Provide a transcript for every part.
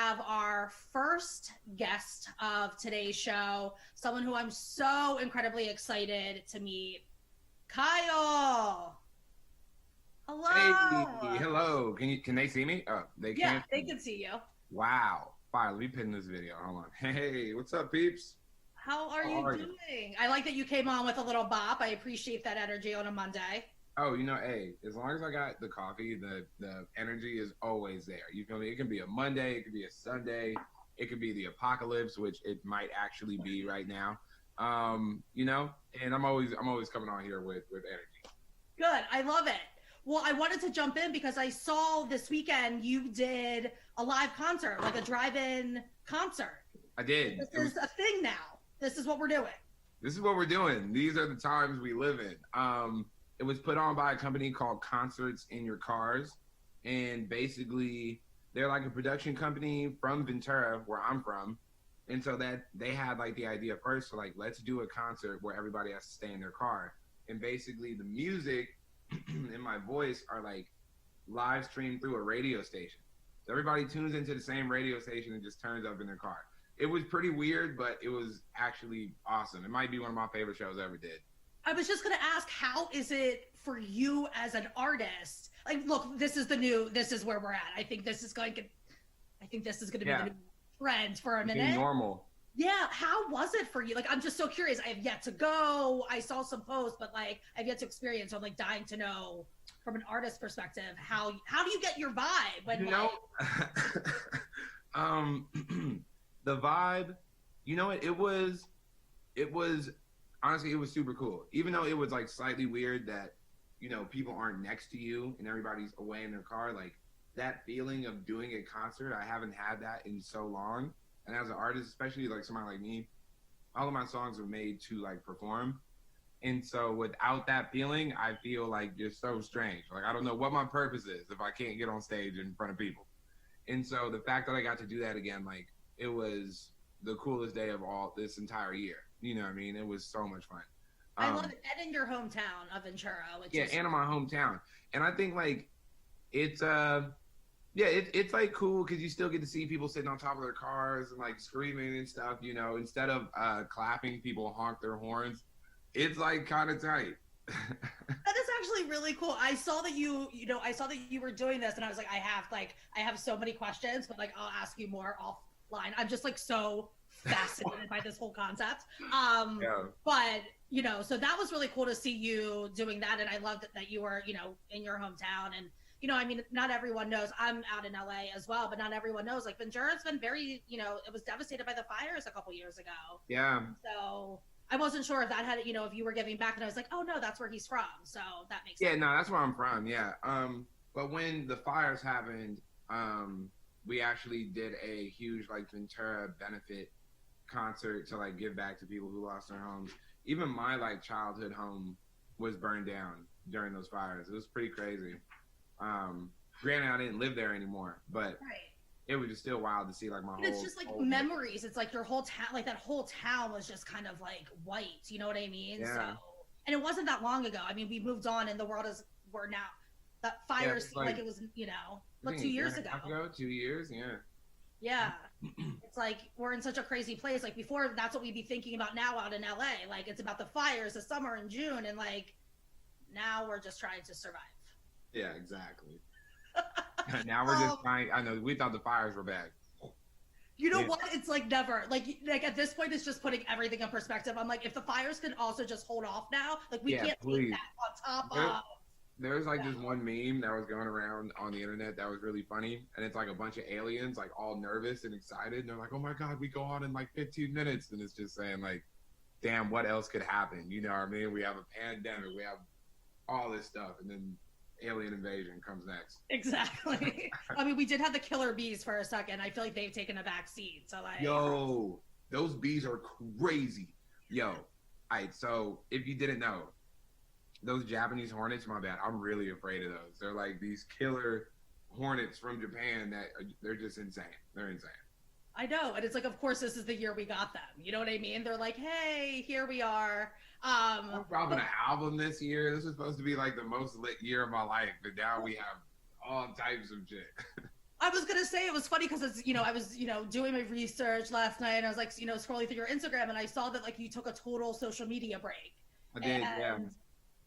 have our first guest of today's show, someone who I'm so incredibly excited to meet, Kyle. Hey, Hello. hello. Can they see me? Oh, they Yeah, can't see they me. can see you. Wow. Fire, let me pin this video. Hold on. Hey, what's up, peeps? How are How you are you? doing? I like that you came on with a little bop. I appreciate that energy on a Monday. Oh, hey, as long as I got the coffee, the energy is always there. You feel me? It can be a Monday, it could be a Sunday, it could be the apocalypse, which it might actually be right now. And I'm always coming on here with energy. Good. I love it. Well, I wanted to jump in because I saw this weekend you did a live concert, like a drive-in concert. I did. This is a thing now. This is what we're doing. This is what we're doing. These are the times we live in. It was put on by a company called Concerts in Your Cars, and basically they're like a production company from Ventura, where I'm from, and so that they had like the idea first, so like let's do a concert where everybody has to stay in their car, and basically the music and my voice are like live streamed through a radio station. So everybody tunes into the same radio station and just turns up in their car. It was pretty weird, but it was actually awesome. It might be one of my favorite shows I ever did. I was just going to ask, how is it for you as an artist? Like, look, this is where we're at. I think this is going to be the Yeah, new trend for a the new minute. normal. Yeah, how was it for you? Like, I'm just so curious. I have yet to go. I saw some posts, but like, I've yet to experience. So I'm like dying to know from an artist perspective how do you get your vibe when You like know, um, the vibe. It was honestly it was super cool. Even though it was like slightly weird that people aren't next to you and everybody's away in their car. Like that feeling of doing a concert, I haven't had that in so long. And as an artist, especially like somebody like me, all of my songs are made to like perform. And so without that feeling, I feel like just so strange. Like I don't know what my purpose is if I can't get on stage in front of people. And so the fact that I got to do that again, like it was the coolest day of all this entire year. You know what I mean? It was so much fun. I love Um, it. And in your hometown of Ventura, which yeah, is and in my hometown. And I think like it's yeah, it's like cool because you still get to see people sitting on top of their cars and like screaming and stuff. Instead of clapping, people honk their horns. It's like kind of tight. that is actually really cool. I saw that I saw that you were doing this, and I was like, I have so many questions, but like, I'll ask you more offline. I'm just like so fascinated by this whole concept. Yeah. But so that was really cool to see you doing that, and I loved that you were, in your hometown, and I mean, not everyone knows. I'm out in LA as well, but not everyone knows. Like Ventura's been very, it was devastated by the fires a couple years ago. Yeah. So I wasn't sure if that had, if you were giving back, and I was like, oh no, that's where he's from. So that makes Yeah, sense. no, that's where I'm from. Yeah. But when the fires happened, we actually did a huge like Ventura benefit concert to like give back to people who lost their homes. Even my like childhood home was burned down during those fires. It was pretty crazy. Granted, I didn't live there anymore, but Right. it was just still wild to see like my And it's whole just like whole memories. It's like your whole town, like that whole town was just kind of like white. You know what I mean? So, yeah, and it wasn't that long ago. I mean, we moved on, and the world is we're now. That yeah. fire It's seemed like like it was, I like think two a year years and a ago. half ago, 2 years. Yeah, Yeah. It's like we're in such a crazy place. Like before, that's what we'd be thinking about now out in LA. Like it's about the fires, the summer in June, and like now we're just trying to survive. yeah, exactly. Now we're Um, just trying. I know we thought the fires were bad. you know Yeah, what? It's like never. Like at this point, it's just putting everything in perspective. I'm like, if the fires can also just hold off now, like we yeah. can't take Please. that on top There, of. there's You like this know, one meme that was going around on the internet that was really funny, and it's like a bunch of aliens, like all nervous and excited, and they're like, "Oh my god, we go on in like 15 minutes," and it's just saying like, "Damn, what else could happen?" You know what I mean? We have a pandemic, we have all this stuff, and then alien invasion comes next. exactly. I mean, we did have the killer bees for a second. I feel like they've taken a back seat. So like, Yo, those bees are crazy. Yo, all right. So if you didn't know, those Japanese hornets, my bad. I'm really afraid of those. They're like these killer hornets from Japan they're just insane. They're insane. I know, and it's like, of course, this is the year we got them. You know what I mean? They're like, hey, here we are. I'm dropping But an album this year. This is supposed to be like the most lit year of my life, but now we have all types of shit. I was gonna say it was funny because it's I was doing my research last night and I was like scrolling through your Instagram and I saw that like you took a total social media break. I did, yeah.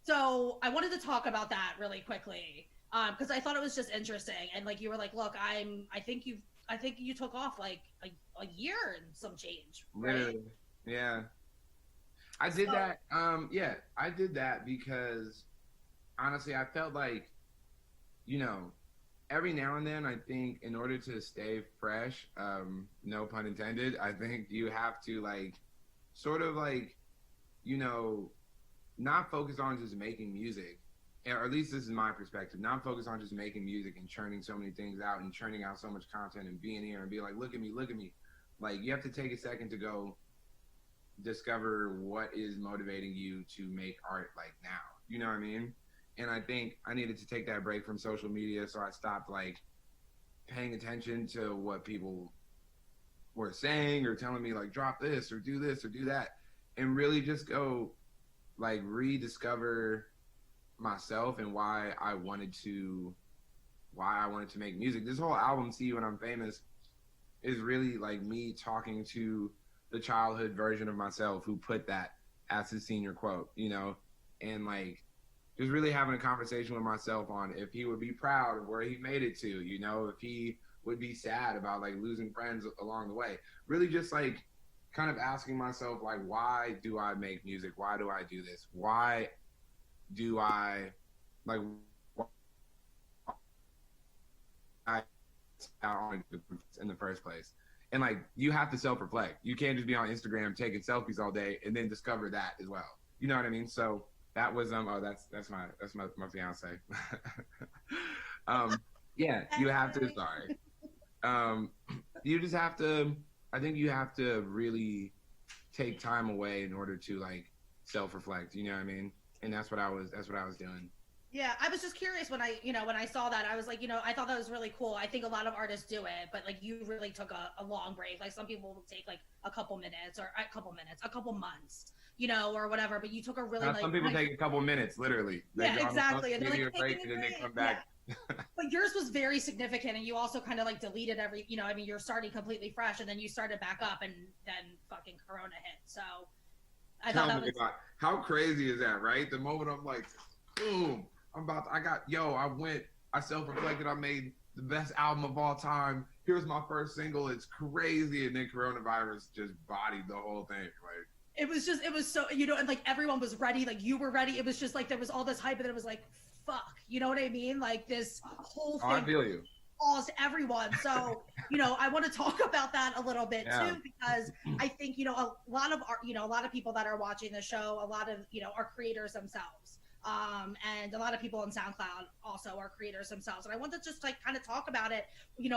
So I wanted to talk about that really quickly because I thought it was just interesting and like you were like, look, I think you took off like a year and some change. Right? Literally, yeah. I did that. Yeah, I did that because honestly, I felt like, every now and then, I think in order to stay fresh, no pun intended, I think you have to like, sort of like, not focus on just making music, or at least this is my perspective. Not focus on just making music and churning so many things out and churning out so much content and being here and be like, look at me, look at me. Like you have to take a second to go discover what is motivating you to make art like now. You know what I mean? And I think I needed to take that break from social media, so I stopped like paying attention to what people were saying or telling me like drop this or do that, and really just go like rediscover myself and why I wanted to make music. This whole album, See You When I'm Famous, is really like me talking to the childhood version of myself who put that as his senior quote, and like just really having a conversation with myself on if he would be proud of where he made it to, if he would be sad about like losing friends along the way. Really just like kind of asking myself like, why do I make music? Why do I do this? Why do I like I in the first place? And like you have to self-reflect. You can't just be on Instagram taking selfies all day and then discover that as well. You know what I mean? So that was that's my fiance. Yeah, you have to you just have to, I think you have to really take time away in order to like self-reflect, you know what I mean? And that's what I was doing. Yeah, I was just curious when I saw that. I was like, I thought that was really cool. I think a lot of artists do it, but like you really took a long break. Like some people will take like a couple minutes or a couple months, or whatever. But you took a really some people take a couple minutes, literally. Yeah, exactly. And they're like, break and then they come back. Yeah. But yours was very significant, and you also kind of like deleted every, you're starting completely fresh, and then you started back up, and then fucking Corona hit. So I thought that was how crazy is that, right? The moment I'm like, boom. I self-reflected, I made the best album of all time. Here's my first single, it's crazy. And then coronavirus just bodied the whole thing. Like it was so, and like everyone was ready, like you were ready. It was just like, there was all this hype and then it was like, fuck, you know what I mean? Like this whole thing. I feel you. Paused everyone. So, I want to talk about that a little bit too, because I think, a lot of people that are watching the show, a lot of, are creators themselves. And a lot of people on SoundCloud also are creators themselves. And I want to just like kind of talk about it,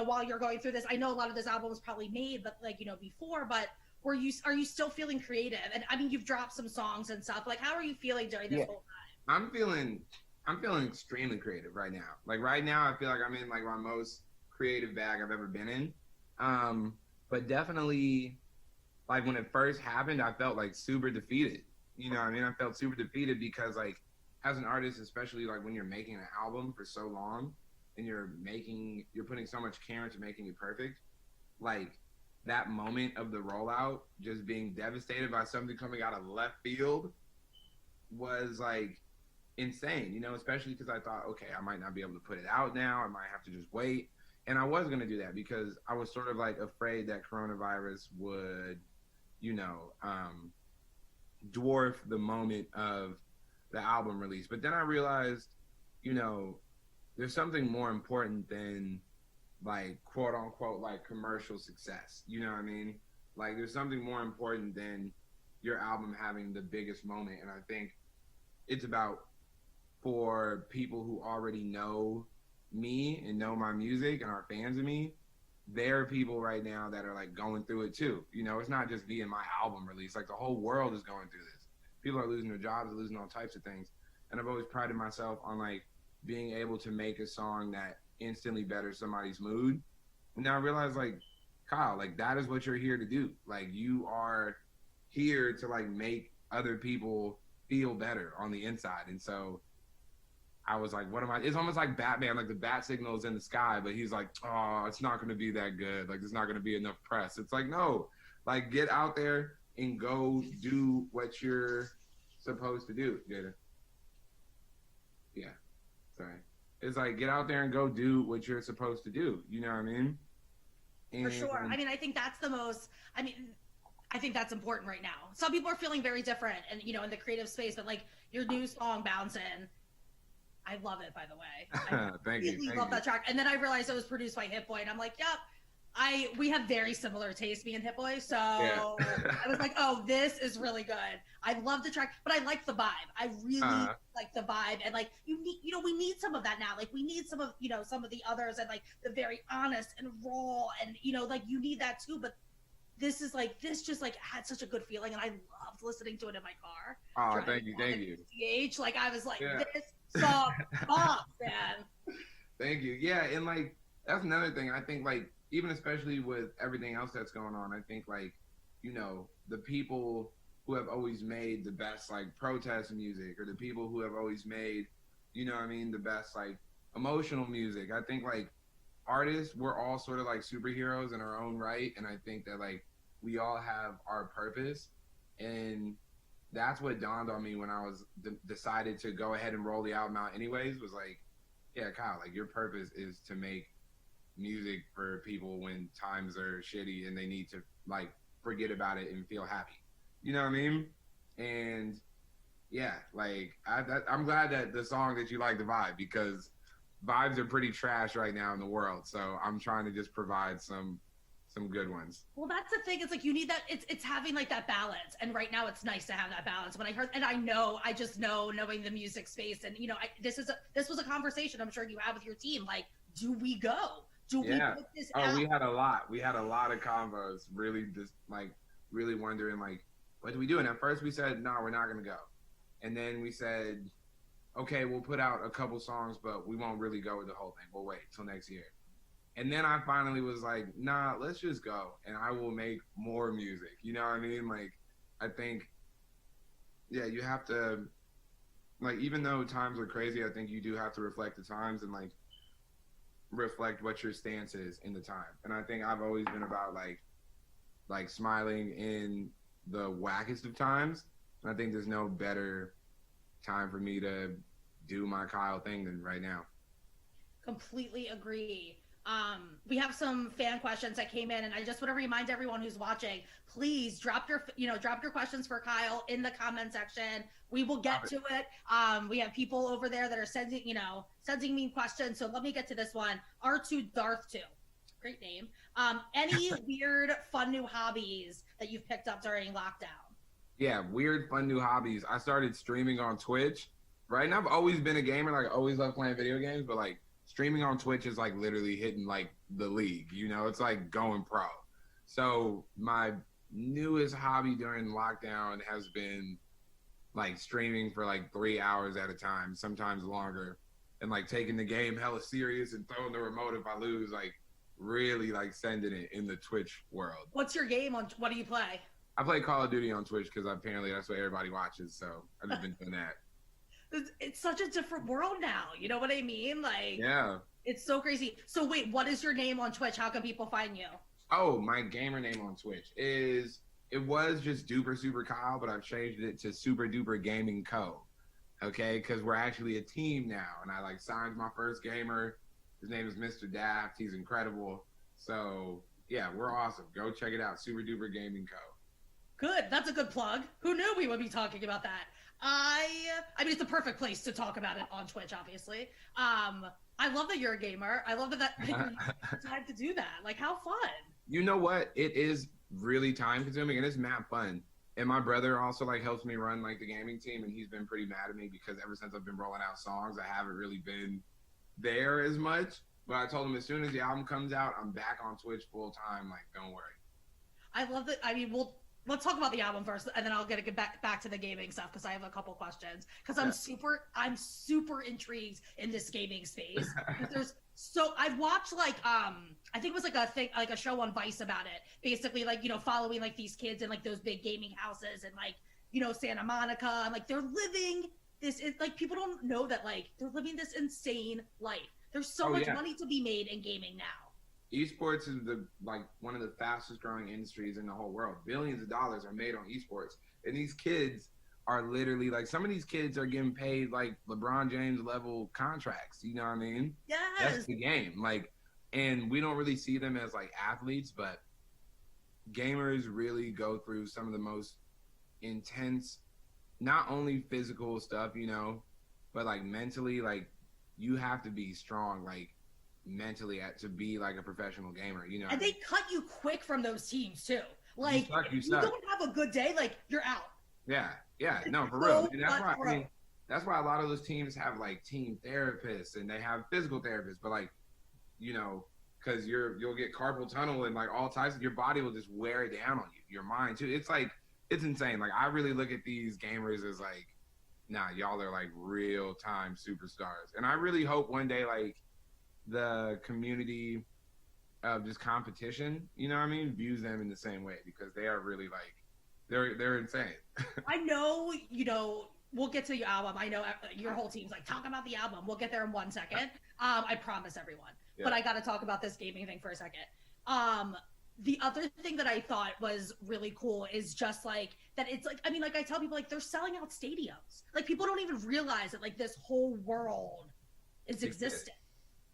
while you're going through this. I know a lot of this album was probably made, but like, before, but are you still feeling creative? And I mean, you've dropped some songs and stuff. Like, how are you feeling during this whole time? I'm feeling extremely creative right now. Like right now, I feel like I'm in like my most creative bag I've ever been in. But definitely like when it first happened, I felt like super defeated. You know what I mean? I felt super defeated because like, as an artist, especially like when you're making an album for so long and you're putting so much care into making it perfect, like that moment of the rollout, just being devastated by something coming out of left field was like insane, especially because I thought, okay, I might not be able to put it out now. I might have to just wait. And I was going to do that because I was sort of like afraid that coronavirus would, dwarf the moment of the album release. But then I realized, there's something more important than like quote unquote like commercial success. You know what I mean? Like there's something more important than your album having the biggest moment. And I think it's about, for people who already know me and know my music and are fans of me, there are people right now that are like going through it too. It's not just being my album release. Like the whole world is going through this. People are losing their jobs, losing all types of things. And I've always prided myself on like being able to make a song that instantly betters somebody's mood. And now I realize like, Kyle, like that is what you're here to do. Like you are here to like make other people feel better on the inside. And so I was like, what am I? It's almost like Batman, like the bat signal is in the sky, but he's like, oh, it's not going to be that good. Like, there's not going to be enough press. It's like, no, like, get out there and go do what you're supposed to do, Jada. Yeah, sorry. It's like, get out there and go do what you're supposed to do. You know what I mean? For sure. I mean, I think that's the most, I think that's important right now. Some people are feeling very different and, in the creative space, but like your new song, Bouncin', I love it, by the way. I Thank you. Love that track. And then I realized it was produced by Hit Boy, and I'm like, yep. We have very similar taste, me and Hit Boy. So I was like, oh, this is really good. I love the track, but I like the vibe. I really like the vibe. And like, we need some of that now. Like we need some of, some of the others and like the very honest and raw and, like you need that too. But this just like had such a good feeling. And I loved listening to it in my car. Oh, thank you. Like I was like, this song bombs, man. Thank you. Yeah. And like, that's another thing. I think like, even especially with everything else that's going on, I think like, the people who have always made the best like protest music or the people who have always made, the best like emotional music. I think like artists, we're all sort of like superheroes in our own right. And I think that like we all have our purpose. And that's what dawned on me when I was decided to go ahead and roll the album out anyways, was like, yeah, Kyle, like your purpose is to make music for people when times are shitty and they need to like forget about it and feel happy. You know what I mean? And yeah, like I'm glad that the song that you like the vibe, because vibes are pretty trash right now in the world. So I'm trying to just provide some good ones. Well, that's the thing. It's like you need that. It's having like that balance. And right now, it's nice to have that balance. When I heard, and I just know, knowing the music space, and this was a conversation I'm sure you have with your team. Like, do we go? Do we put this out? We had a lot. We had a lot of convos. Really, just like really wondering, like, what do we do? And at first, we said, no, we're not gonna go. And then we said, okay, we'll put out a couple songs, but we won't really go with the whole thing. We'll wait till next year. And then I finally was like, nah, let's just go, and I will make more music. You know what I mean? Like, I think, yeah, you have to, like, even though times are crazy, I think you do have to reflect the times and like reflect what your stance is in the time. And I think I've always been about like smiling in the wackest of times. And I think there's no better time for me to do my Kyle thing than right now. Completely agree. We have some fan questions that came in, and I just want to remind everyone who's watching, please drop your questions for Kyle in the comment section. We will get to it. We have people over there that are sending me questions. So let me get to this one. R2 Darth 2. Great name. Any weird, fun new hobbies that you've picked up during lockdown? Yeah, weird, fun new hobbies. I started streaming on Twitch, right? And I've always been a gamer. Like, I always loved playing video games, but like, streaming on Twitch is like literally hitting like the league, it's like going pro. So my newest hobby during lockdown has been like streaming for like 3 hours at a time, sometimes longer, and like taking the game hella serious and throwing the remote if I lose, like really like sending it in the Twitch world. What's your game on? What do you play? I play Call of Duty on Twitch because apparently that's what everybody watches. So I've just been doing that. It's such a different world now. You know what I mean? Like, yeah, it's so crazy. So wait, what is your name on Twitch? How can people find you? Oh, my gamer name on Twitch it was just Duper Super Kyle, but I've changed it to Super Duper Gaming Co. Okay, because we're actually a team now, and I like signed my first gamer. His name is Mr. Daft. He's incredible. So yeah, we're awesome. Go check it out, Super Duper Gaming Co. Good. That's a good plug. Who knew we would be talking about that? I mean, it's the perfect place to talk about it on Twitch, obviously. I love that you're a gamer. I love that you decided to do that. Like, how fun. You know what? It is really time consuming, and it's mad fun. And my brother also like helps me run like the gaming team, and he's been pretty mad at me because ever since I've been rolling out songs, I haven't really been there as much. But I told him as soon as the album comes out, I'm back on Twitch full time. Like, don't worry. I love that. I mean, let's talk about the album first, and then I'll get back to the gaming stuff because I have a couple questions. Because I'm super intrigued in this gaming space. I've watched like I think it was like a show on Vice about it. Basically, like following like these kids in like those big gaming houses and like Santa Monica, and like they're living this is like people don't know that like they're living this insane life. There's so Oh much yeah, money to be made in gaming now. esports is the like one of the fastest growing industries in the whole world. Billions of dollars are made on esports, and these kids are literally like some of these kids are getting paid like LeBron James level contracts. You know what I mean? That's Yes. the game. Like, and we don't really see them as like athletes, but gamers really go through some of the most intense, not only physical stuff, you know, but like mentally, like you have to be strong, like mentally to be like a professional gamer, you know. And they cut you quick from those teams too. Like You if you suck. don't have a good day, like you're out. Yeah, yeah, no, for real. So And that's why cutthroat. that's why a lot of those teams have like team therapists and they have physical therapists, but like, you know, because you'll get carpal tunnel and like all types of your body will just wear it down on you, your mind too. It's like it's insane. Like I really look at these gamers as like, nah, y'all are like real time superstars. And I really hope one day like the community of just competition, you know what I mean, views them in the same way because they are really like they're insane. I know, you know, we'll get to your album. I know your whole team's like, talk about the album. We'll get there in 1 second. I promise everyone. Yeah. But I got to talk about this gaming thing for a second. The other thing that I thought was really cool is just like that it's like, I mean, like I tell people, like they're selling out stadiums. Like people don't even realize that like this whole world is existing.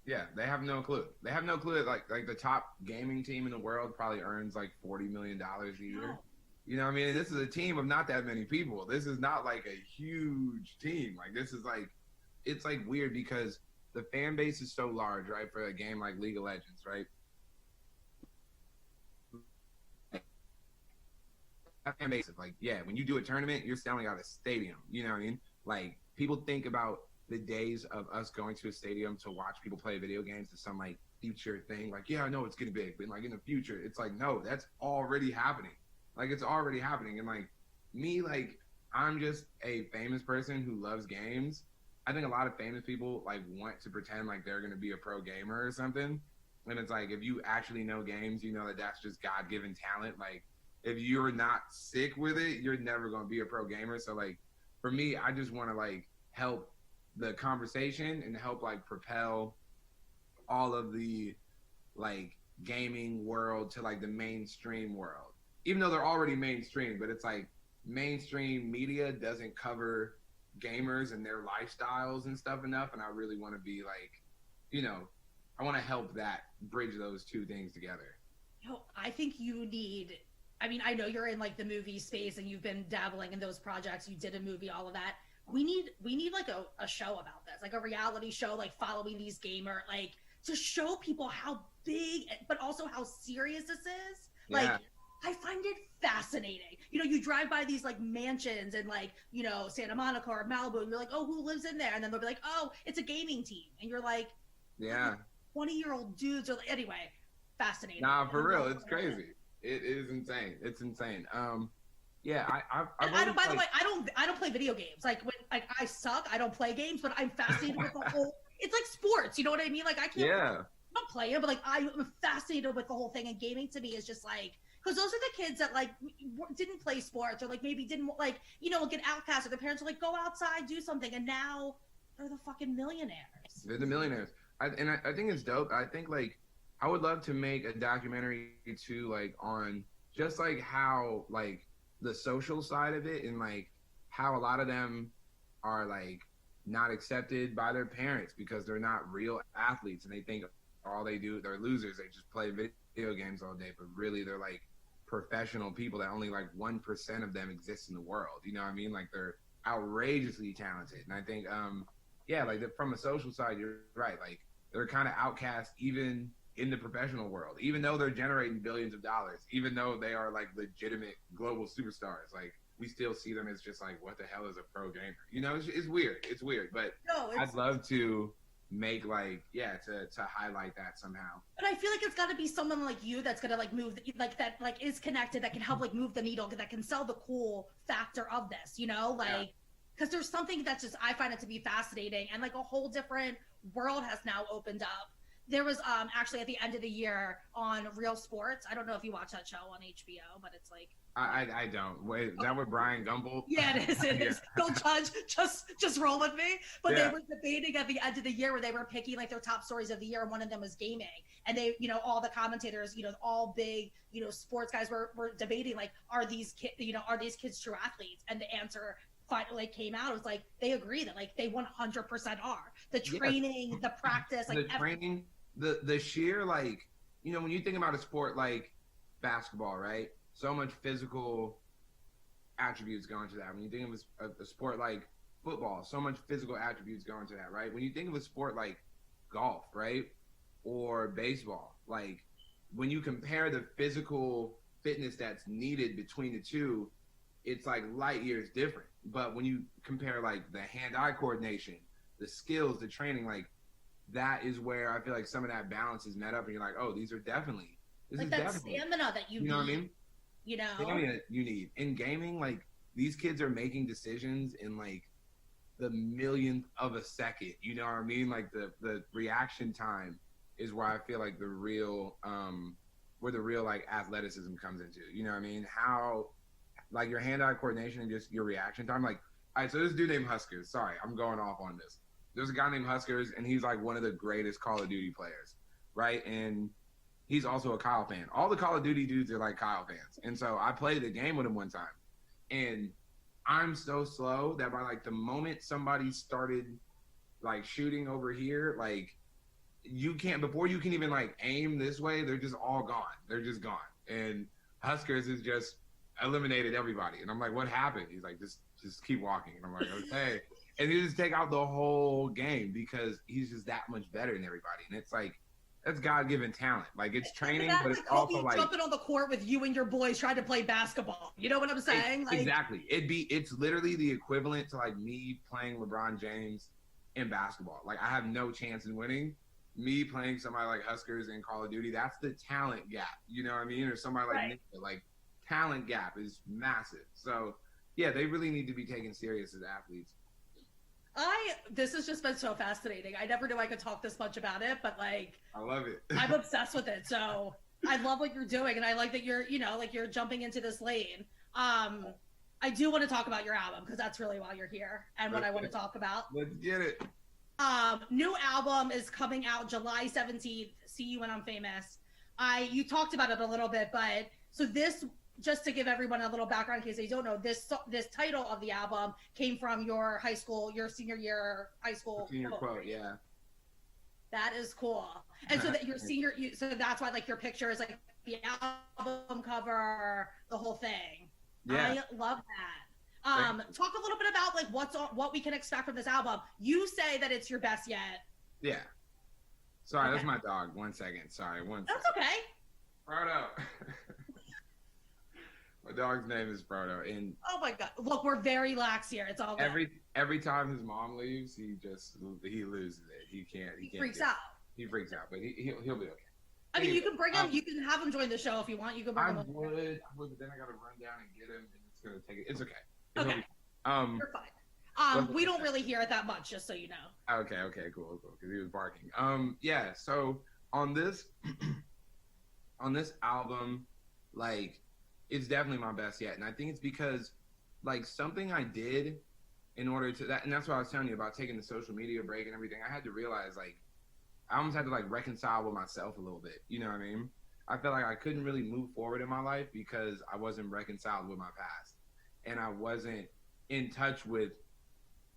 Yeah, they have no clue. They have no clue that like the top gaming team in the world probably earns like $40 million a year. No. You know what I mean? And this is a team of not that many people. This is not like a huge team. Like this is like it's like weird because the fan base is so large, right? For a game like League of Legends, right? That fan base is like, yeah, when you do a tournament, you're selling out a stadium. You know what I mean? Like people think about the days of us going to a stadium to watch people play video games as some like future thing. Like, yeah, I know it's getting big, but like in the future, it's like, no, that's already happening. Like it's already happening. And like me, like I'm just a famous person who loves games. I think a lot of famous people like want to pretend like they're gonna be a pro gamer or something. And it's like if you actually know games, you know that that's just God-given talent. Like if you're not sick with it, you're never gonna be a pro gamer. So like for me, I just want to like help the conversation and help like propel all of the like gaming world to like the mainstream world, even though they're already mainstream, but it's like mainstream media doesn't cover gamers and their lifestyles and stuff enough. And I really want to be like, you know, I want to help that bridge those two things together. You know, I think you need, I mean, I know you're in like the movie space and you've been dabbling in those projects. You did a movie, all of that. We need like a show about this, like a reality show, like following these gamer, like to show people how big, but also how serious this is. Like, Yeah. I find it fascinating. You know, you drive by these like mansions in like, you know, Santa Monica or Malibu, and you're like, oh, who lives in there? And then they'll be like, oh, it's a gaming team. And you're like, Yeah. 20-year-old dudes are like, anyway, fascinating. Nah, for real. It's crazy. It is insane. It's insane. Yeah, And I don't. By the way, I don't play video games. Like when like I suck, I don't play games. But I'm fascinated with the whole. It's like sports. You know what I mean? Like I can't. yeah. I don't play it, but like I'm fascinated with the whole thing. And gaming to me is just like because those are the kids that like didn't play sports or like maybe didn't like you know get outcast or their parents are like go outside do something and now they're the fucking millionaires. They're the millionaires. I think it's dope. I think like I would love to make a documentary too, like on just like how like the social side of it and like how a lot of them are like not accepted by their parents because they're not real athletes and they think all they do they're losers. They just play video games all day, but really they're like professional people that only like 1% of them exist in the world. You know what I mean? Like they're outrageously talented. And I think yeah, like from a social side, you're right. Like they're kind of outcast even in the professional world, even though they're generating billions of dollars, even though they are like legitimate global superstars. Like we still see them as just like, what the hell is a pro gamer? You know, it's weird. It's weird, but No, I'd love to make like, yeah, to highlight that somehow. but I feel like it's got to be someone like you that's gonna like move like that like is connected that can help like move the needle that can sell the cool factor of this. You know, like because there's something that's just I find it to be fascinating and like a whole different world has now opened up there was actually at the end of the year on Real Sports. I don't know if you watch that show on HBO, but it's like I don't. Wait, is that with Brian Gumbel? yeah, it is. It is. Don't judge. Just roll with me. But they were debating at the end of the year where they were picking like their top stories of the year, and one of them was gaming. And they, all the commentators, all big, sports guys were debating like, are these kids true athletes? And the answer finally came out. It was like they agree that like they 100% are. The training, the practice, like the training, the sheer like, when you think about a sport like basketball, right? So much physical attributes go into that. When you think of a sport like football, so much physical attributes go into that, right? When you think of a sport like golf, right? Or baseball, like when you compare the physical fitness that's needed between the two, it's like light years different. But when you compare like the hand-eye coordination, the skills, the training, like that is where I feel like some of that balance is met up, and you're like, oh, these are definitely like that stamina that you need. You know what I mean? Stamina you need in gaming. Like these kids are making decisions in like the millionth of a second. You know what I mean? Like the reaction time is where I feel like the real where the real like athleticism comes into. You know what I mean? How like your hand-eye coordination and just your reaction time. Like, all right, so this dude named Huskers. Sorry, I'm going off on this. There's a guy named Huskers, and he's like one of the greatest Call of Duty players, right? And he's also a Kyle fan. All the Call of Duty dudes are like Kyle fans. And so I played the game with him one time. And I'm so slow that by like the moment somebody started like shooting over here, like before you can even like aim this way, they're just all gone. They're just gone. And Huskers is just eliminated everybody. And I'm like, what happened? He's like, just keep walking. And I'm like, okay. And he just take out the whole game because he's just that much better than everybody. And it's like, that's God-given talent. Like it's training, but it's also like jumping on the court with you and your boys trying to play basketball. You know what I'm saying? Like, exactly. It's literally the equivalent to like me playing LeBron James in basketball. Like I have no chance in winning. Me playing somebody like Huskers in Call of Duty, that's the talent gap. You know what I mean? Or somebody like Nick, like talent gap is massive. So yeah, they really need to be taken serious as athletes. This has just been so fascinating. I never knew I could talk this much about it, but like I love it. I'm obsessed with it. So I love what you're doing, and I like that you're like you're jumping into this lane. I do want to talk about your album because that's really why you're here and what I want to talk about. Let's get it. New album is coming out July 17th. See You When I'm Famous. You talked about it a little bit, but so this, just to give everyone a little background in case they don't know, this title of the album came from your senior year high school senior quote, yeah. That is cool. And so that your so that's why like your picture is like the album cover, the whole thing. Yeah. I love that. Talk a little bit about like what we can expect from this album. You say that it's your best yet. Yeah. Sorry, that's my dog. 1 second. Sorry, That's okay. Frodo. My dog's name is Frodo, and oh my god! Look, we're very lax here. It's all good. Every time his mom leaves, he loses it. He can't. He freaks out. He freaks out, but he'll be okay. I mean, you can bring him. You can have him join the show if you want. You can bring him. I would, but then I got to run down and get him, and it's gonna take it. It's okay. Okay. You're fine. We don't really hear it that much, just so you know. Okay, cool. Because he was barking. Yeah. So on this, on this album, like, it's definitely my best yet, and I think it's because, like, something I did in order to that, and that's what I was telling you about taking the social media break and everything. I had to realize, like, I almost had to like reconcile with myself a little bit. You know what I mean? I felt like I couldn't really move forward in my life because I wasn't reconciled with my past. And I wasn't in touch with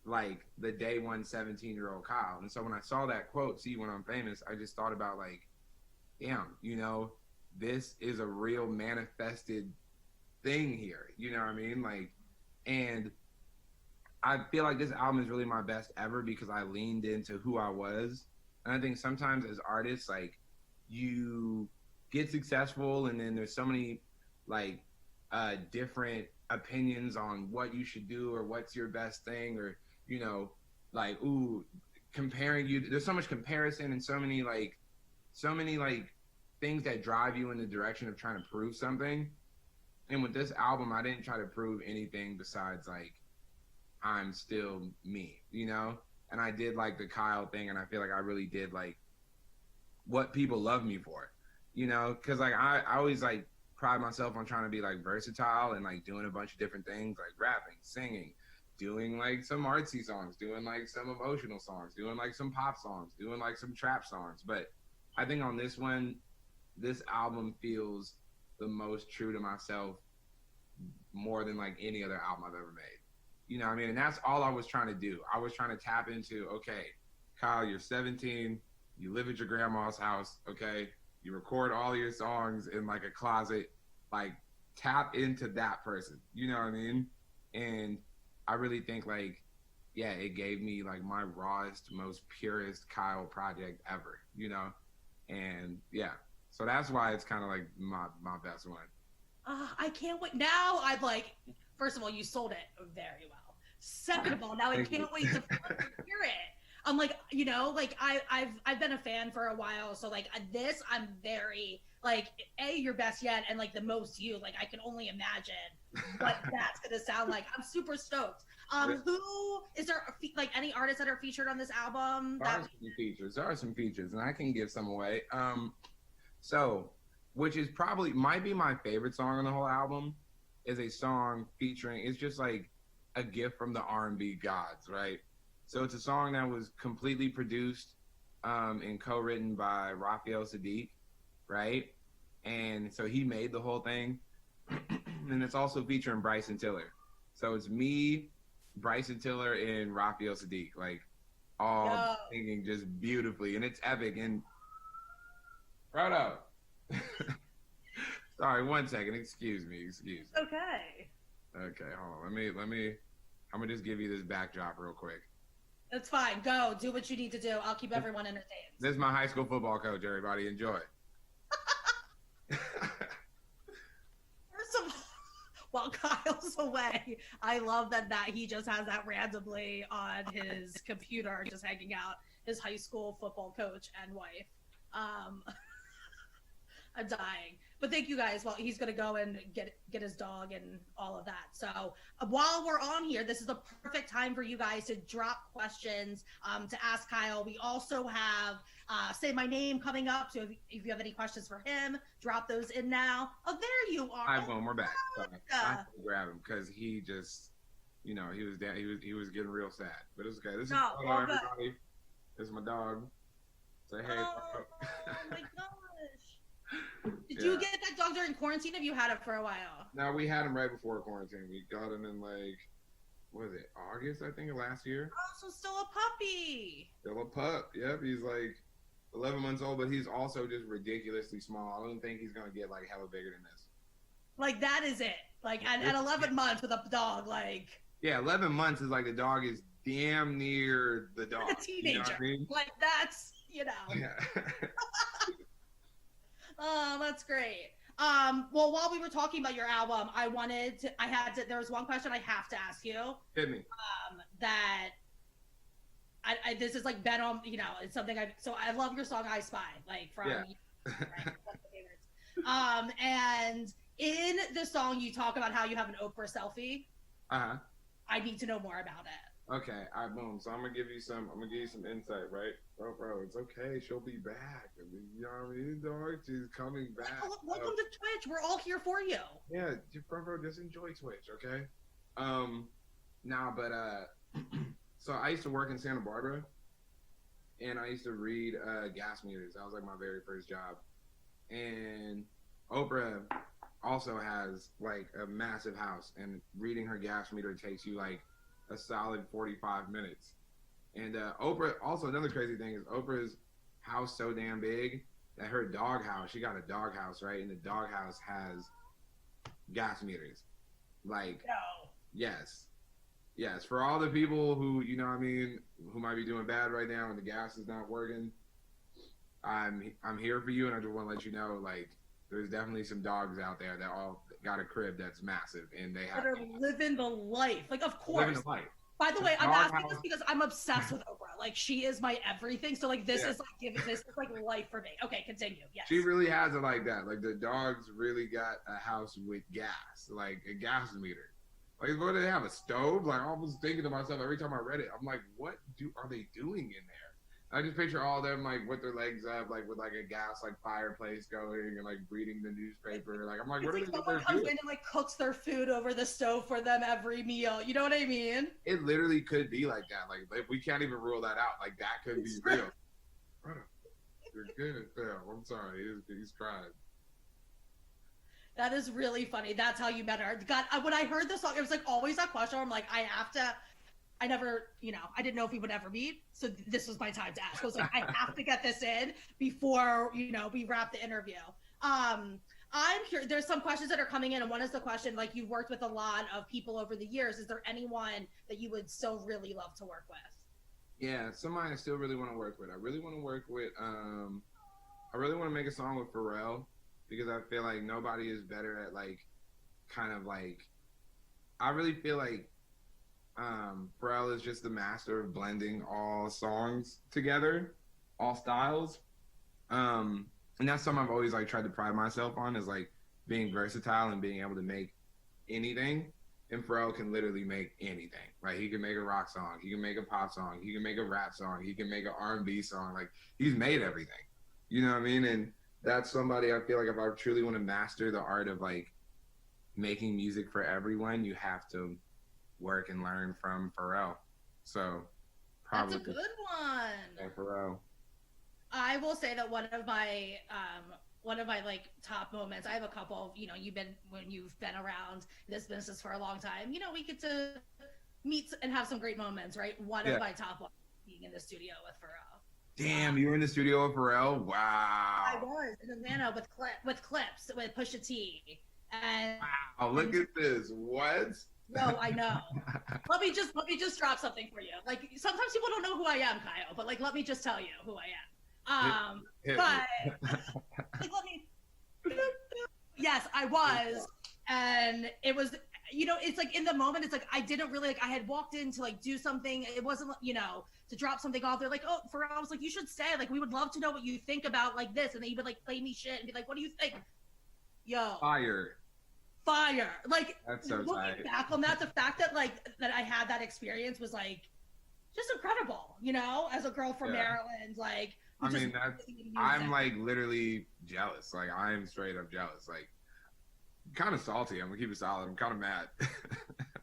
like the day one 17-year-old Kyle. And so when I saw that quote, "See You When I'm Famous," I just thought about like, damn, this is a real manifested thing here. You know what I mean? Like, and I feel like this album is really my best ever because I leaned into who I was. And I think sometimes as artists, like, you get successful and then there's so many like different opinions on what you should do or what's your best thing, or like, comparing you. There's so much comparison and so many things that drive you in the direction of trying to prove something. And with this album, I didn't try to prove anything besides like I'm still me, And I did like the Kyle thing, and I feel like I really did like what people love me for, you know, because like I always like pride myself on trying to be like versatile and like doing a bunch of different things like rapping, singing, doing like some artsy songs, doing like some emotional songs, doing like some pop songs, doing like some trap songs. But I think on this one, this album feels the most true to myself more than like any other album I've ever made. You know what I mean? And that's all I was trying to do. I was trying to tap into, okay, Kyle, you're 17, you live at your grandma's house, okay? You record all your songs in like a closet, like tap into that person. You know what I mean? And I really think like, yeah, it gave me like my rawest, most purest Kyle project ever, you know? And yeah, so that's why it's kind of like my best one. I can't wait. Now I'd like, first of all, you sold it very well. Second of all, now I can't wait to hear it. I'm like, you know, like I've been a fan for a while, so like this, I'm very like your best yet, and like the most you. Like I can only imagine what that's gonna sound like. I'm super stoked. Who is there? Like any artists that are featured on this album? There are some features, and I can give some away. So, which is probably might be my favorite song on the whole album, is a song featuring. It's just like a gift from the R&B gods, right? So it's a song that was completely produced and co-written by Raphael Saadiq, right? And so he made the whole thing, and it's also featuring Bryson Tiller. So it's me, Bryson Tiller, and Raphael Saadiq, like all singing just beautifully, and it's epic. And Frodo. Sorry, 1 second. Excuse me. Okay. Okay, hold on. Let me. I'm gonna just give you this backdrop real quick. That's fine. Go do what you need to do. I'll keep everyone entertained. This is my high school football coach. Everybody, enjoy. First of all, while Kyle's away, I love that he just has that randomly on his computer, just hanging out. His high school football coach and wife. I'm dying. But thank you guys. Well, he's going to go and get his dog and all of that. So while we're on here, this is the perfect time for you guys to drop questions to ask Kyle. We also have Say My Name coming up. So if you have any questions for him, drop those in now. Oh, there you are. Hi, boom. We're back. I have to grab him because he just, you know, he was down. He was getting real sad. But it's okay. This is everybody. This is my dog. Say hey. Oh my gosh. Did you get that dog during quarantine? Have you had it for a while? No, we had him right before quarantine. We got him in like, what was it, August, I think, of last year. Oh, so still a puppy. Still a pup. Yep, he's like 11 months old, but he's also just ridiculously small. I don't think he's gonna get like hella bigger than this. Like that is it. Like at 11 months with a dog, like. Yeah, 11 months is like the dog is damn near the dog. Like a teenager. You know what I mean? Like that's, you know. Yeah. Oh, that's great. Well, while we were talking about your album, there was one question I have to ask you. Hit me. That this is like been on, you know, it's something so I love your song I Spy, like from, yeah. Right? And in the song you talk about how you have an Oprah selfie. Uh-huh. I need to know more about it. Okay, all right, boom. So I'm gonna give you some insight, right? Bro, it's okay. She'll be back. I mean, you know what I mean, dog? She's coming back. Welcome to Twitch. We're all here for you. Yeah, bro, just enjoy Twitch, okay? So I used to work in Santa Barbara, and I used to read gas meters. That was like my very first job. And Oprah also has like a massive house, and reading her gas meter takes you like a solid 45 minutes. And Oprah, also another crazy thing is Oprah's house so damn big that her doghouse, she got a doghouse, right? And the doghouse has gas meters. Like, no. Yes. For all the people who, you know what I mean, who might be doing bad right now and the gas is not working, I'm here for you, and I just want to let you know, like, there's definitely some dogs out there that all got a crib that's massive, and they have. That are living the life. Like, of course. Living the life. By the way, I'm asking this because I'm obsessed with Oprah. Like, she is my everything. So, like, this is like life for me. Okay, continue. Yes. She really has it like that. Like, the dogs really got a house with gas, like a gas meter. Like, what do they have? A stove? Like, I was thinking to myself every time I read it, I'm like, what are they doing in there? I just picture all of them like with their legs up, like with like a gas like fireplace going and like reading the newspaper. Like I'm like, what It's are like they someone doing? comes in and like cooks their food over the stove for them every meal. You know what I mean? It literally could be like that. Like we can't even rule that out. Like that could be real. You're good. Yeah, I'm sorry. He's crying. That is really funny. That's how you met her. God, when I heard the song, it was like always that question. I'm like, I have to. I never, I didn't know if we would ever meet, so this was my time to ask. I was like, I have to get this in before we wrap the interview. I'm curious. There's some questions that are coming in, and one is the question like you've worked with a lot of people over the years. Is there anyone that you would still really love to work with? Yeah, somebody I still really want to work with. I really want to work with. I really want to make a song with Pharrell because I feel like nobody is better at like, kind of like. I really feel like Pharrell is just the master of blending all songs together, all styles. And that's something I've always like tried to pride myself on is like being versatile and being able to make anything. And Pharrell can literally make anything. Like he can make a rock song, he can make a pop song, he can make a rap song, he can make an R&B song. Like he's made everything. You know what I mean? And that's somebody I feel like if I truly want to master the art of like making music for everyone, you have to work and learn from Pharrell. So probably That's a good one. Pharrell. I will say that one of my like top moments. I have a couple. When you've been around this business for a long time. We get to meet and have some great moments, right? One of my top ones being in the studio with Pharrell. Damn, you were in the studio with Pharrell? Wow. I was in Atlanta with Clips with Pusha T. And wow, look at this. What? No, I know. let me just drop something for you. Like sometimes people don't know who I am, Kyle, but like let me just tell you who I am. But like, yes, I was, and it was. It's like in the moment, it's like I didn't really like. I had walked in to like do something. It wasn't to drop something off. They're like, oh, Pharrell. I was like, you should stay. Like we would love to know what you think about like this, and then you would like play me shit and be like, what do you think? Yo, fire. Like that's so looking tight. back on that, the fact that that I had that experience was like just incredible, as a girl from Maryland, like I'm like literally jealous. Like I'm straight up jealous. Like kind of salty. I'm gonna keep it solid. I'm kind of mad.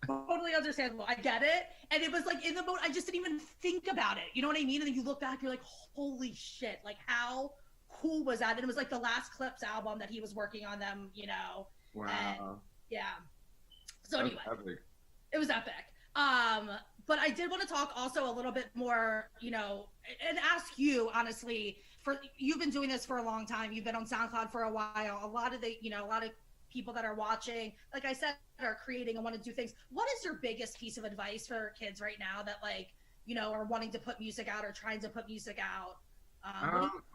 Totally understandable. I get it. And it was like in the moment, I just didn't even think about it. You know what I mean? And then you look back, you're like, holy shit, like how cool was that? And it was like the last Clips album that he was working on them, Wow. And, yeah. So That's anyway, epic. It was epic. But I did want to talk also a little bit more, and ask you honestly, you've been doing this for a long time. You've been on SoundCloud for a while. A lot of people that are watching, like I said, are creating and want to do things. What is your biggest piece of advice for kids right now that are wanting to put music out or trying to put music out?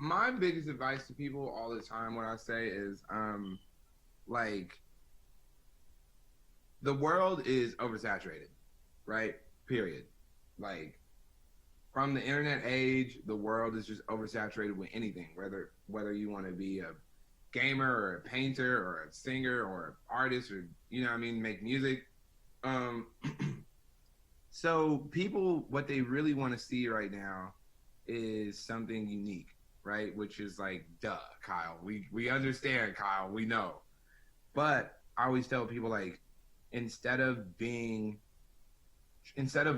My biggest advice to people all the time, what I say is, like, the world is oversaturated, right? Period. Like, from the internet age, the world is just oversaturated with anything, whether you want to be a gamer or a painter or a singer or an artist or make music. So people, what they really want to see right now is something unique, right? Which is like, duh, Kyle. We understand, Kyle. We know. But I always tell people, like, instead of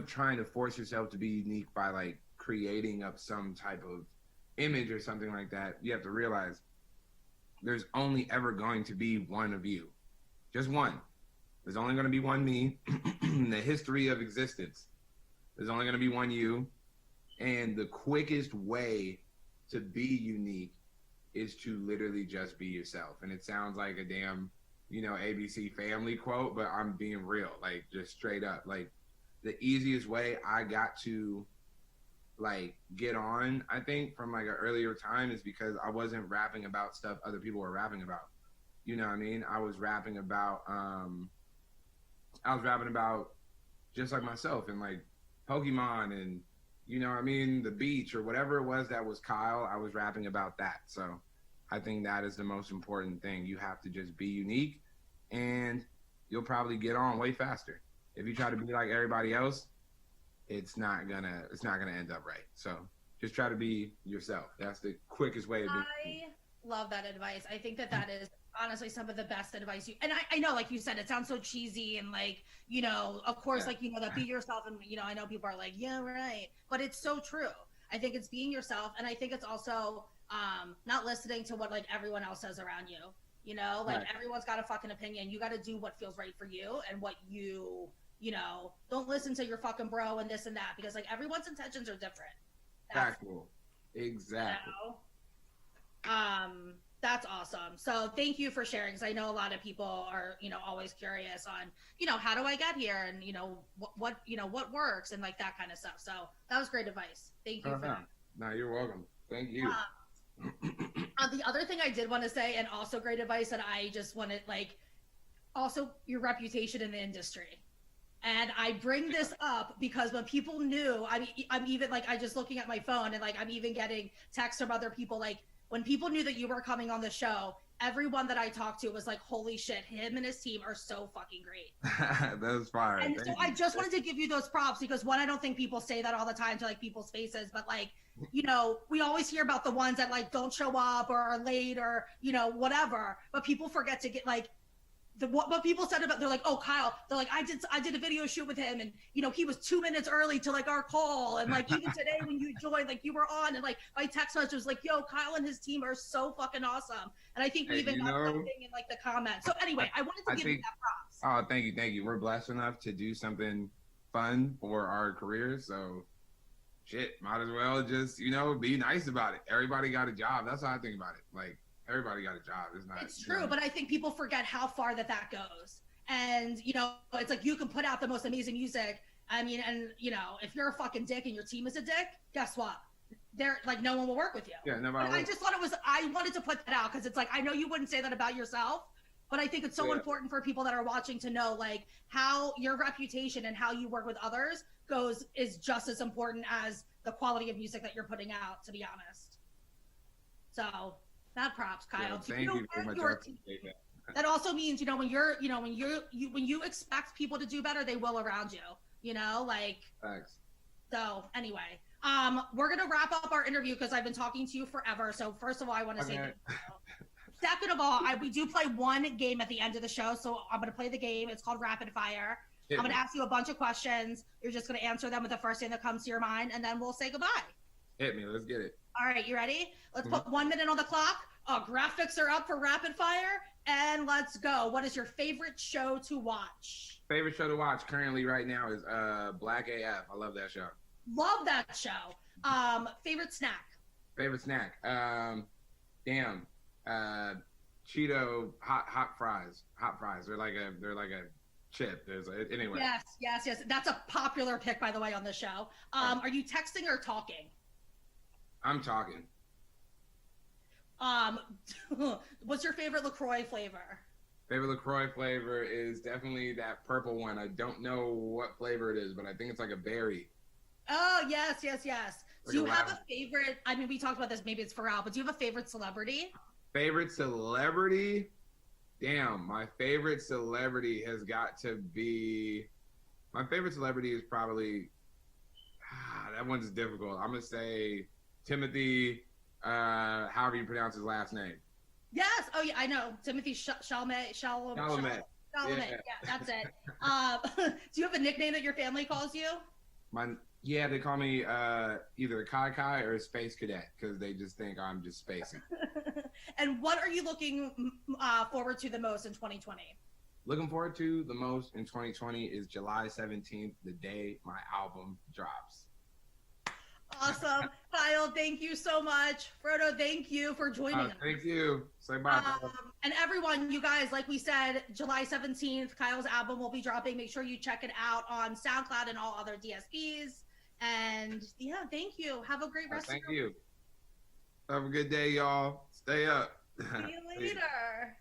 trying to force yourself to be unique by like creating up some type of image or something like that, you have to realize there's only ever going to be one of you. Just one. There's only going to be one me in the history of existence. There's only going to be one you. And the quickest way to be unique is to literally just be yourself. And it sounds like a damn, ABC Family quote, but I'm being real, like just straight up. Like the easiest way I got to like get on, I think, from like an earlier time is because I wasn't rapping about stuff other people were rapping about. You know what I mean? I was rapping about just like myself and like Pokemon and the beach or whatever it was that was Kyle. I was rapping about that. So I think that is the most important thing. You have to just be unique and you'll probably get on way faster. If you try to be like everybody else, it's not gonna end up right. So just try to be yourself. That's the quickest way of doing it. I love that advice. I think that is honestly some of the best advice and I know, like you said, it sounds so cheesy and like, you know, of course, like, you know, that be yourself. And, you know, I know people are like, yeah, right. But it's so true. I think it's being yourself. And I think it's also not listening to what like everyone else says around you. You know, like everyone's got a fucking opinion. You got to do what feels right for you and what you know, don't listen to your fucking bro and this and that, because like everyone's intentions are different. Exactly. You know? That's awesome. So thank you for sharing, because I know a lot of people are, you know, always curious on, you know, how do I get here, and you know what you know, what works, and like that kind of stuff. So that was great advice. Thank you for that. No, you're welcome. Thank you. The other thing I did want to say, and also great advice that I just wanted, like, also your reputation in the industry. And I bring this up because when people knew, I'm even like, I just looking at my phone and like, I'm even getting texts from other people. Like when people knew that you were coming on the show, everyone that I talked to was like, holy shit, him and his team are so fucking great. That was fire. And so I just wanted to give you those props because one, I don't think people say that all the time to like people's faces, but like, you know, we always hear about the ones that like don't show up or are late or, you know, whatever, but people forget to get like, what people said about, they're like, oh, Kyle, they're like, I did a video shoot with him, and you know, he was 2 minutes early to like our call, and like even today when you joined, like you were on, and like my text message was like, yo, Kyle and his team are so fucking awesome, and I think we even got something in like the comments. So anyway, I wanted to give you that props. Oh, thank you. We're blessed enough to do something fun for our careers, so shit, might as well just, you know, be nice about it. Everybody got a job. That's how I think about it. Like, everybody got a job. It's true, you know, but I think people forget how far that goes. And, you know, it's like you can put out the most amazing music. I mean, and, you know, if you're a fucking dick and your team is a dick, guess what? They're like, no one will work with you. Yeah, nobody. I just thought I wanted to put that out because it's like, I know you wouldn't say that about yourself, but I think it's so important for people that are watching to know, like, how your reputation and how you work with others is just as important as the quality of music that you're putting out, to be honest. So, not props, Kyle. Yeah, thank you very much. That also means, you know, when you expect people to do better, they will around you. You know, like. Thanks. So anyway, we're gonna wrap up our interview because I've been talking to you forever. So first of all, I want to say thank you. Second of all, we do play one game at the end of the show, so I'm gonna play the game. It's called Rapid Fire. I'm gonna ask you a bunch of questions. You're just gonna answer them with the first thing that comes to your mind, and then we'll say goodbye. Hit me. Let's get it. All right, you ready? Let's put 1 minute on the clock. Graphics are up for Rapid Fire, and let's go. What is your favorite show to watch? Favorite show to watch currently right now is Black AF. I love that show. Love that show. Favorite snack? Favorite snack? Cheeto hot fries. Hot fries. They're like a chip. Anyway. Yes. That's a popular pick, by the way, on the show. Are you texting or talking? I'm talking. What's your favorite LaCroix flavor? Favorite LaCroix flavor is definitely that purple one. I don't know what flavor it is, but I think it's like a berry. Oh, yes. Do you have a favorite? I mean, we talked about this. Maybe it's Pharrell, but do you have a favorite celebrity? Favorite celebrity? Damn, my favorite celebrity has got to be. My favorite celebrity is probably. That one's difficult. I'm gonna say Timothy. However you pronounce his last name. Yes. Oh yeah, I know. Timothy Chalamet. Yeah, that's it. Do you have a nickname that your family calls you? They call me either Kai or Space Cadet because they just think I'm just spacing. And what are you looking forward to the most in 2020? Looking forward to the most in 2020 is July 17th, the day my album drops. Awesome. Kyle, thank you so much. Frodo, thank you for joining us. Thank you. Say bye. And everyone, you guys, like we said, July 17th, Kyle's album will be dropping. Make sure you check it out on SoundCloud and all other DSPs. And yeah, thank you. Have a great rest of your week. Have a good day, y'all. Stay up. See you later.